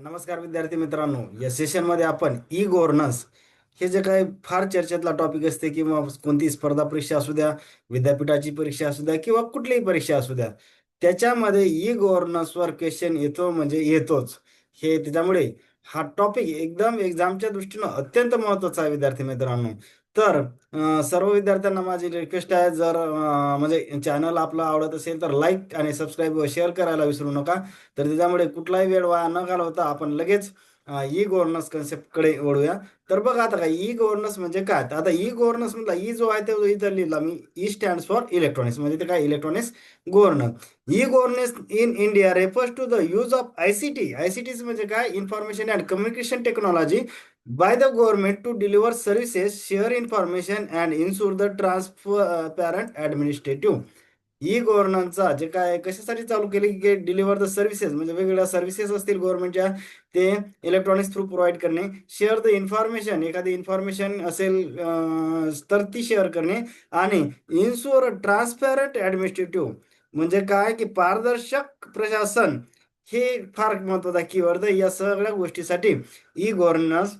नमस्कार विद्यार्थी मित्रांनो, या सेशनमध्ये आपण ई गव्हर्नन्स हे जे काही फार चर्चेतला टॉपिक असते किंवा कोणती स्पर्धा परीक्षा असू द्या, विद्यापीठाची परीक्षा असू द्या किंवा कुठलीही परीक्षा असू द्या, त्याच्यामध्ये ई गव्हर्नन्सवर क्वेश्चन येतो म्हणजे येतोच. हे त्याच्यामुळे हा टॉपिक एकदम एक्झामच्या दृष्टीनं अत्यंत महत्त्वाचा आहे विद्यार्थी मित्रांनो. तर सर्व विद्यार्थ्यांना माझी रिक्वेस्ट आहे, जर म्हणजे चॅनल आपला आवडत असेल तर लाईक आणि सबस्क्राईब व शेअर करायला विसरू नका. तर त्याच्यामुळे कुठलाही वेळ वाया न घालवता आपण लगेच ई गव्हर्नन्स कन्सेप्टकडे वळूया. तर बघा आता काय ई गव्हर्नन्स म्हणजे काय. तर आता ई गव्हर्नन्स मधला ई जो आहे तो इथं लिहिला मी. ई स्टँड्स फॉर इलेक्ट्रॉनिक्स, म्हणजे ते काय electronics governance. E governance in India refers to the use of ICT. ICT म्हणजे काय, information and communication technology by the government to deliver services, share information and ensure the transparent administrative. E गव्हर्नन्सचा जे काय कशासाठी चालू केले की deliver the services, म्हणजे वेगवेगळ्या सर्व्हिसेस असतील गव्हर्नमेंटच्या, ते इलेक्ट्रॉनिक्स थ्रू प्रोव्हाइड करणे. शेअर द इन्फॉर्मेशन, एखादी इन्फॉर्मेशन असेल तर ती शेअर करणे. आणि इन्शुअर ट्रान्सपॅरंट ॲडमिनिस्ट्रेटिव्ह, म्हणजे काय की पारदर्शक प्रशासन. हे फार महत्वाचा कीवर्ड आहे. या सगळ्या गोष्टीसाठी ई गव्हर्नन्स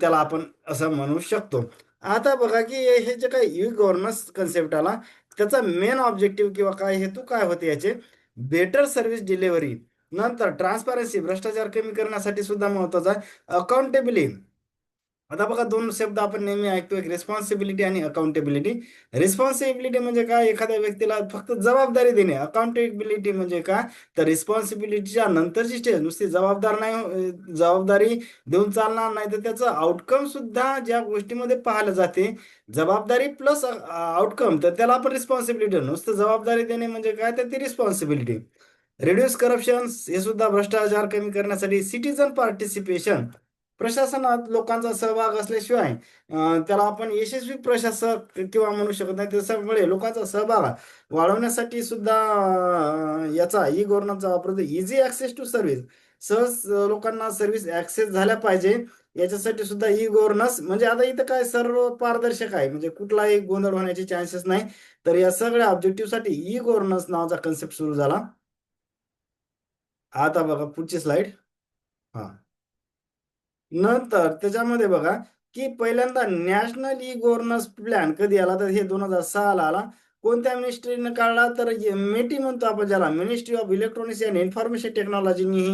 त्याला आपण असं म्हणू शकतो. आता बघा की हे जे काही ई गव्हर्नन्स कन्सेप्ट आला, त्याचा मेन ऑब्जेक्टिव्ह किंवा काय हेतू काय होते याचे. बेटर सर्व्हिस डिलिव्हरी, नंतर ट्रान्सपरन्सी, भ्रष्टाचार कमी करण्यासाठी सुद्धा महत्वाचा आहे. अकाउंटेबिलिटी. आता बघा, दोन शब्द आपण नेहमी ऐकतो, एक रिस्पॉन्सिबिलिटी आणि अकाउंटेबिलिटी. रिस्पॉन्सिबिलिटी म्हणजे काय, एखाद्या व्यक्तीला फक्त जबाबदारी देणे. अकाउंटेबिलिटी म्हणजे काय, तर रिस्पॉन्सिबिलिटीच्या नंतरची स्टेज. नुसती जबाबदार नाही, जबाबदारी देऊन चालणार नाही, तर त्याचं आउटकम सुद्धा ज्या गोष्टीमध्ये पाहिलं जाते, जबाबदारी प्लस आउटकम, तर त्याला आपण रिस्पॉन्सिबिलिटी. नुसतं जबाबदारी देणे म्हणजे काय, तर ती रिस्पॉन्सिबिलिटी. रिड्यूस करप्शन, हे सुद्धा भ्रष्टाचार कमी करण्यासाठी. सिटीजन पार्टिसिपेशन, प्रशासनात लोकांचा सहभाग असल्याशिवाय त्याला आपण यशस्वी प्रशासक किंवा म्हणू शकत नाही. त्याच्यामुळे लोकांचा सहभाग वाढवण्यासाठी सुद्धा याचा ई गव्हर्नन्सचा वापर होतो. इझी ऍक्सेस टू सर्व्हिस, सहज लोकांना सर्व्हिस ऍक्सेस झाल्या पाहिजे, याच्यासाठी सुद्धा ई गव्हर्नन्स. म्हणजे आता इथं काय सर्व पारदर्शक आहे, म्हणजे कुठलाही गोंधळ होण्याचे चान्सेस नाही. तर या सगळ्या ऑब्जेक्टिव्हसाठी ई गव्हर्नन्स नावाचा कन्सेप्ट सुरू झाला. आता बघा पुढची स्लाइड. हा, नंतर त्याच्यामध्ये बघा की पहिल्यांदा नॅशनल ई गव्हर्नन्स प्लॅन कधी आला, तर हे 2006 आला. कोणत्या मिनिस्ट्रीने काढला, तर मेटी म्हणतो आपण ज्याला, ministry of electronics and information टेक्नॉलॉजीनी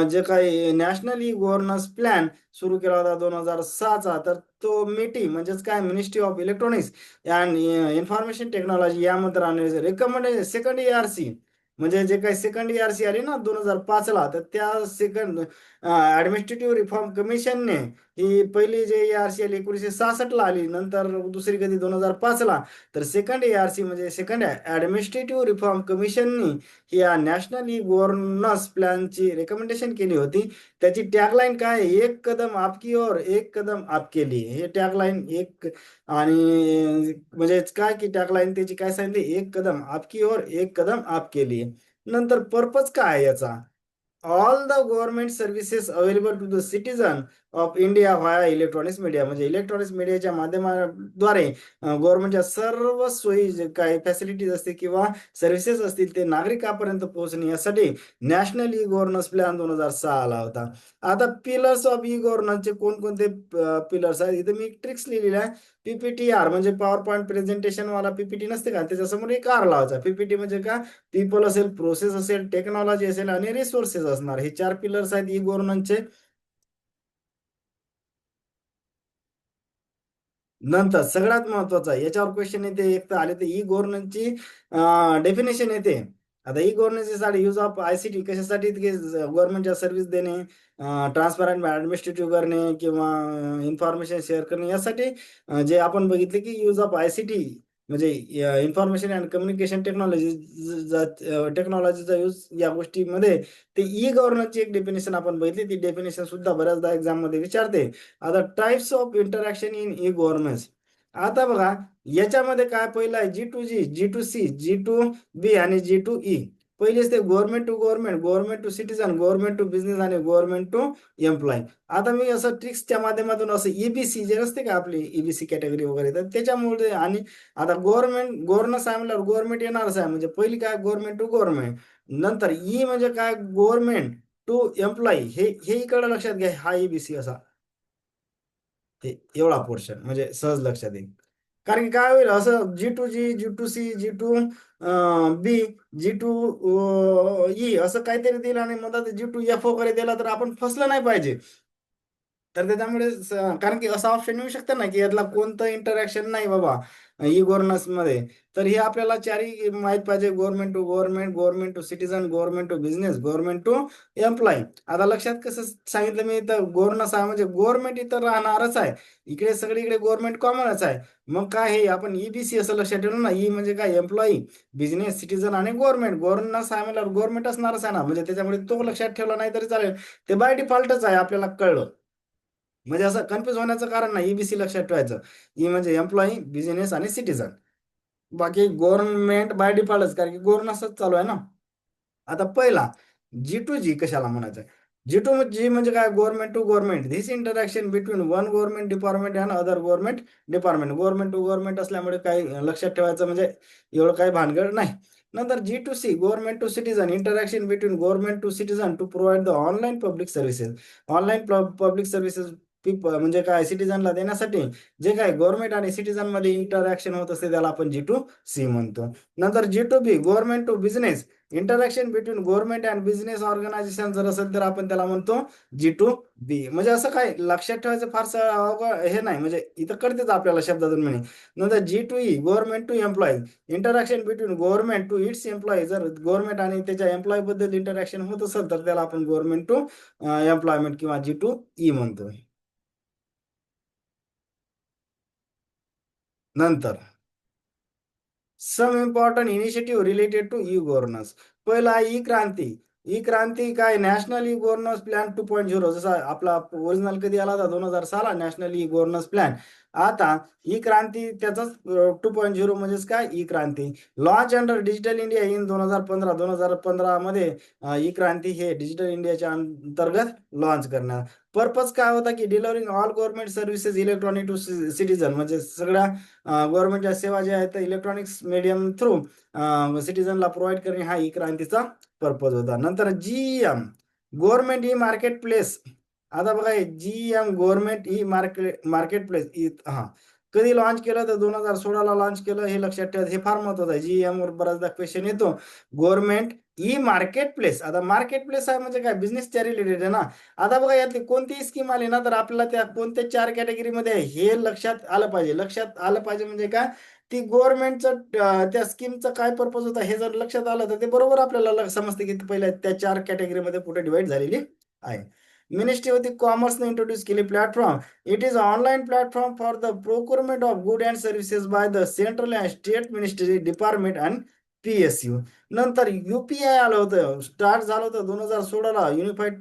जे काही नॅशनल ई गव्हर्नन्स प्लॅन सुरू केला होता 2006चा. तर तो मेटी म्हणजेच काय, ministry of electronics and information technology या मंत्राने रेकमेंडेड सेकंड ERC, म्हणजे जे काही सेकंड ERC आली ना 2005ला, तर त्या सेकंड ऍडमिनिस्ट्रेटिव्ह रिफॉर्म कमिशनने ही पहिली जे ERC आली 1966ला आली, नंतर दुसरी कधी 2005ला. तर सेकंड ERC म्हणजे सेकंड ऍडमिनिस्ट्रेटिव्ह रिफॉर्म कमिशननी ही या नॅशनल ई गव्हर्नन्स प्लॅनची रेकमेंडेशन केली होती. त्याची टॅगलाईन काय आहे, एक कदम आपकी ओर एक कदम आपके लिए. हे टॅगलाईन एक, आणि म्हणजे काय की टॅगलाईन त्याची काय सांगितली, एक कदम आपकी ओर एक कदम आपके लिए. नंतर पर्पज काय आहे याचा, all the government services available to the citizen of India via electronics media, म्हणजे इलेक्ट्रॉनिक्स मीडियाच्या माध्यमाद्वारे गव्हर्नमेंटच्या सर्व सोयी जे काही फॅसिलिटीज असतील किंवा सर्व्हिसेस असतील ते नागरिकांपर्यंत पोहोचणे यासाठी नॅशनल ई गव्हर्नन्स प्लॅन 2006 आला होता. आता पिलर्स ऑफ ई गव्हर्नन्सचे कोणकोणते पिलर्स आहेत, इथे मी ट्रिक्स लिहिलेल्या आहे. PPTR म्हणजे पॉवर पॉईंट प्रेझेंटेशन वाला PPT नसते का, त्याच्यासमोर एक आर लावायचा. PPT म्हणजे का, पीपल असेल, प्रोसेस असेल, टेक्नॉलॉजी असेल आणि रिसोर्सेस असणार. हे 4 पिलर्स आहेत ई गव्हर्नन्सचे. नंतर सगळ्यात महत्वाचा याच्यावर क्वेश्चन येते, एक तर आले तर ई गव्हर्नन्सची डेफिनेशन येते. आता ई गव्हर्नन्ससाठी यूज ऑफ आयसीटी कशासाठी, की गव्हर्नमेंटच्या सर्व्हिस देणे, ट्रान्सपरंट ऍडमिनिस्ट्रेटिव्ह करणे किंवा इन्फॉर्मेशन शेअर करणे यासाठी. जे आपण बघितले की यूज ऑफ आयसीटी म्हणजे इन्फॉर्मेशन अँड कम्युनिकेशन टेक्नॉलॉजी, टेक्नॉलॉजीचा यूज या गोष्टीमध्ये. ते ई गव्हर्नन्सची एक डेफिनेशन आपण बघितली, ती डेफिनेशन सुद्धा बऱ्याचदा एक्झाम मध्ये विचारते. आता types of interaction in e governance. आता बघा याच्यामध्ये काय, पहिलं आहे G2G, G2C, G2B आणि G2E. पहिलेच ते government to government, government to citizen, government to business आणि गव्हर्नमेंट टू एम्प्लॉय. आता मी असं ट्रिक्सच्या माध्यमातून असं EBC जे असते का आपली EBC कॅटेगरी वगैरे, तर त्याच्यामुळे. आणि आता गव्हर्नन्स आहे म्हणल्यावर गव्हर्नमेंट येणारच आहे, म्हणजे पहिली काय, गव्हर्नमेंट टू गव्हर्नमेंट. नंतर ई म्हणजे काय, गव्हर्नमेंट टू एम्प्लॉई, हे इकडे लक्षात घ्या, हा ईबीसी असा, हे एवढा पोर्शन म्हणजे सहज लक्षात येईल. कारण की काय होईल असं G2G, G2C, G2 बी, G2 ई असं काहीतरी दिलं आणि मग G2F वगैरे दिला तर आपण फसलं नाही पाहिजे. तर त्याच्यामुळे कारण की असं ऑप्शन येऊ शकतं ना की यातला कोणतं इंटरॅक्शन नाही बाबा ई गव्हर्नन्स मध्ये. तर हे आपल्याला चारही माहित पाहिजे: government to government, government to citizen, government to business, government to employee. आता लक्षात कसं सांगितलं मी, तर गव्हर्नन्स आहे म्हणजे गव्हर्नमेंट इथं राहणारच आहे. इकडे सगळीकडे गव्हर्नमेंट कॉमनच आहे. मग काय हे आपण ईबीसी असं लक्षात ठेवलं ना, ई म्हणजे काय, एम्प्लॉई, बिझनेस, सिटीजन आणि गव्हर्नमेंट. गव्हर्नन्स आहे म्हणजे गव्हर्नमेंट असणारच आहे ना, म्हणजे त्याच्यामुळे तो लक्षात ठेवला नाही तरी चालेल. ते बाय डिफॉल्टच आहे, आपल्याला कळलं. म्हणजे असं कन्फ्युज होण्याचं कारण नाही, ईबीसी लक्षात ठेवायचं. ई म्हणजे एम्प्लॉई, बिझनेस आणि सिटीजन. बाकी गव्हर्नमेंट बाय डिफॉल्टच, कारण की गव्हर्नन्सच चालू आहे ना. आता पहिला G2G कशाला म्हणायचं? G2G म्हणजे काय, government to government. This interaction between one government department and other government department. Government to government असल्यामुळे काही लक्षात ठेवायचं म्हणजे एवढं काही भानगड नाही. नंतर G2C, government to citizen, interaction between government to citizen to provide the online public services. Online public services म्हणजे काय, सिटीजनला देण्यासाठी जे काय गव्हर्नमेंट आणि सिटीजन मध्ये इंटरॅक्शन होत असते त्याला आपण G2C म्हणतो. नंतर G2B, government to business, interaction between government and business organisation जर असेल तर आपण त्याला म्हणतो G2B. म्हणजे असं काय लक्षात ठेवायचं फारसं हे नाही, म्हणजे इथं कळतेच आपल्याला शब्दातून म्हणे. नंतर G2E, government to employee, interaction between government to its employee. जर गव्हर्नमेंट आणि त्याच्या एम्प्लॉई बद्दल इंटरॅक्शन होत असेल तर त्याला आपण गव्हर्नमेंट टू एम्प्लॉयमेंट किंवा G2E म्हणतो. नंतर some important initiative related to E governance. पहिला ई क्रांती. ई क्रांती काय, नॅशनल ई गव्हर्नन्स प्लॅन 2.0. जसा आपला ओरिजिनल कधी आला होता, 2006 नॅशनल ई गव्हर्नन्स प्लॅन. आता ई क्रांती त्याचाच 2.0 म्हणजेच काय, E Kranti. Launch under digital India in 2015 मध्ये ई क्रांती हे डिजिटल इंडियाच्या अंतर्गत लॉन्च करण्यात. पर्पज काय होता की delivering all government services electronic to citizen, म्हणजे सगळ्या गव्हर्नमेंटच्या सेवा ज्या आहेत इलेक्ट्रॉनिक्स मीडियम थ्रू सिटीजनला प्रोव्हाइड करणे, हा ई क्रांतीचा पर्पज होता. नंतर GEM, government E market place. आता बघा, GEM government E market place, हा कधी लॉन्च केलं तर 2016 लॉन्च केलं, हे लक्षात ठेवा, हे फार महत्वाचं आहे. GEM वर बराचदा क्वेश्चन येतो. Government E market place. आता मार्केट प्लेस आहे म्हणजे काय, बिझनेसच्या रिलेटेड आहे ना. आता बघा, यातली कोणतीही स्कीम आली ना तर आपल्याला त्या कोणत्या 4 कॅटेगरीमध्ये आहे हे लक्षात आलं पाहिजे. लक्षात आलं पाहिजे म्हणजे काय, ती गव्हर्नमेंटचं त्या स्कीमचा काय पर्पज होता हे जर लक्षात आलं तर ते बरोबर आपल्याला समजते की पहिल्या त्या 4 कॅटेगरीमध्ये कुठे डिवाइड झालेली आहे. मिनिस्ट्री ऑफ कॉमर्सने इंट्रोड्यूस केली platform. It is online platform for the procurement of good and services by the central and state ministry department and PSU. नंतर UPI आलं होतं, स्टार्ट झालं होतं 2016 युनिफाईड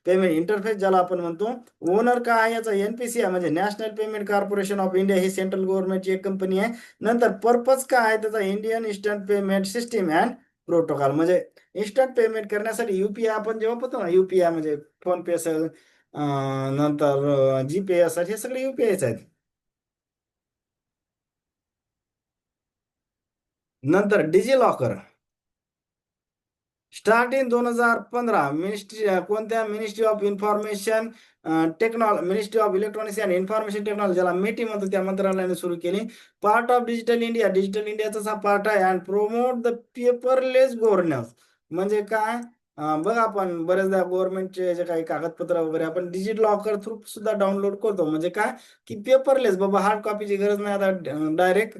पेमेंट इंटरफेस, ज्याला आपण म्हणतो. ओनर काय आहे याचा, NPCI म्हणजे national payment corporation of India, ही सेंट्रल गव्हर्नमेंटची एक कंपनी आहे. नंतर पर्पज काय आहे त्याचा, Indian instant payment system and protocol, म्हणजे इन्स्टंट पेमेंट करण्यासाठी UPI आपण जेव्हा पाहतो ना, UPI म्हणजे फोन पे असेल, नंतर GPay असेल, हे सगळे UPIच आहेत. नंतर DigiLocker start in 2015. Ministry कोणत्या, ministry of information technology, ministry of electronics and information technology, ज्याला मेटी म्हणतो, त्या मंत्रालयाने सुरू केली. Part of digital India, digital इंडियाचाच हा पार्ट आहे. And promote the paperless governance. म्हणजे काय, बघा आपण बरेचदा गव्हर्नमेंटचे जे काही कागदपत्र वगैरे आपण डिजिटल लॉकर थ्रू सुद्धा डाउनलोड करतो. म्हणजे काय की पेपरलेस, बाबा हार्ड कॉपीची गरज नाही, आता डायरेक्ट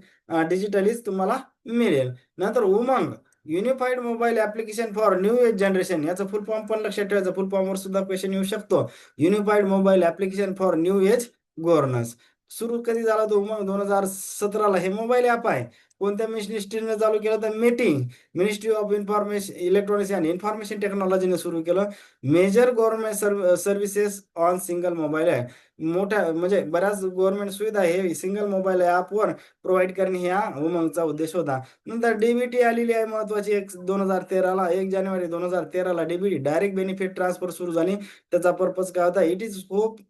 डिजिटलीच तुम्हाला मिळेल. नंतर Umang, unified mobile application for new age generation. याचं फुल फॉर्म पण लक्षात ठेवायचं, फुल फॉर्मवर सुद्धा क्वेश्चन येऊ शकतो. Unified mobile application for new age governance. सुरू कधी झाला तो, मग 2017. हे मोबाईल ॲप आहे. कोणत्या मिनिस्ट्रीने चालू केलं तर meeting, ministry of information electronics and information टेक्नॉलॉजीने सुरू केलं. Major government services on single mobile आहे. मोठ्या म्हणजे बऱ्याच गव्हर्नमेंट सुविधा हे सिंगल मोबाईल ॲपवर प्रोव्हाइड करणे, हा उमंगचा उद्देश होता. नंतर DBT आलेली आहे महत्वाची, 2013ला, 1 जानेवारी 2013ला DBT डायरेक्ट बेनिफिट ट्रान्सफर सुरू झाली. त्याचा पर्पज काय होता, it is hope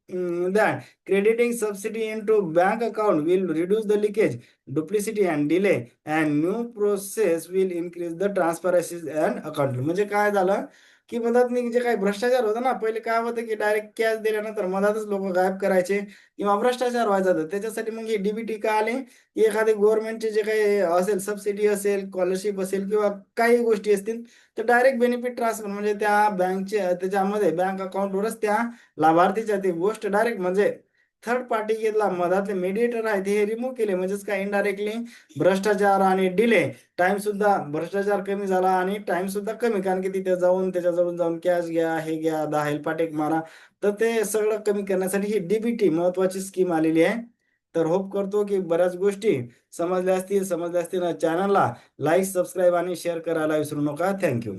that crediting subsidy into bank account will reduce the leakage, duplicity and delay and new process will increase the transparency and account. म्हणजे काय झालं की मधातनी जे काही भ्रष्टाचार होता ना, पहिले काय होतं की डायरेक्ट कॅश दिल्यानंतर मधातच लोक गायब करायचे किंवा भ्रष्टाचार व्हायचा. तर त्याच्यासाठी मग ही डीबीटी का आली, की एखादी गव्हर्नमेंटचे जे काही असेल, सबसिडी असेल, स्कॉलरशिप असेल किंवा काही गोष्टी असतील, तर डायरेक्ट बेनिफिट ट्रान्सफर म्हणजे त्या बँकचे त्याच्यामध्ये बँक अकाउंटवरच त्या लाभार्थीच्या ती गोष्ट डायरेक्ट म्हणजे थर्ड पार्टी घेतला, मधातले मीडिएटर आहेत हे रिमूव्ह केले. म्हणजेच काय, इनडायरेक्टली भ्रष्टाचार आणि डिले, टाइम सुद्धा भ्रष्टाचार कमी झाला आणि टाइम सुद्धा कमी, कारण की तिथे जाऊन त्याच्याजवळून जाऊन कॅश घ्या, हे घ्या, 10 हेलपाटेक मारा. तर ते सगळं कमी करण्यासाठी ही डीबीटी महत्वाची स्कीम आलेली आहे. तर होप करतो की बऱ्याच गोष्टी समजल्या असतील. चॅनलला लाईक, सबस्क्राईब आणि शेअर करायला विसरू नका. थँक्यू.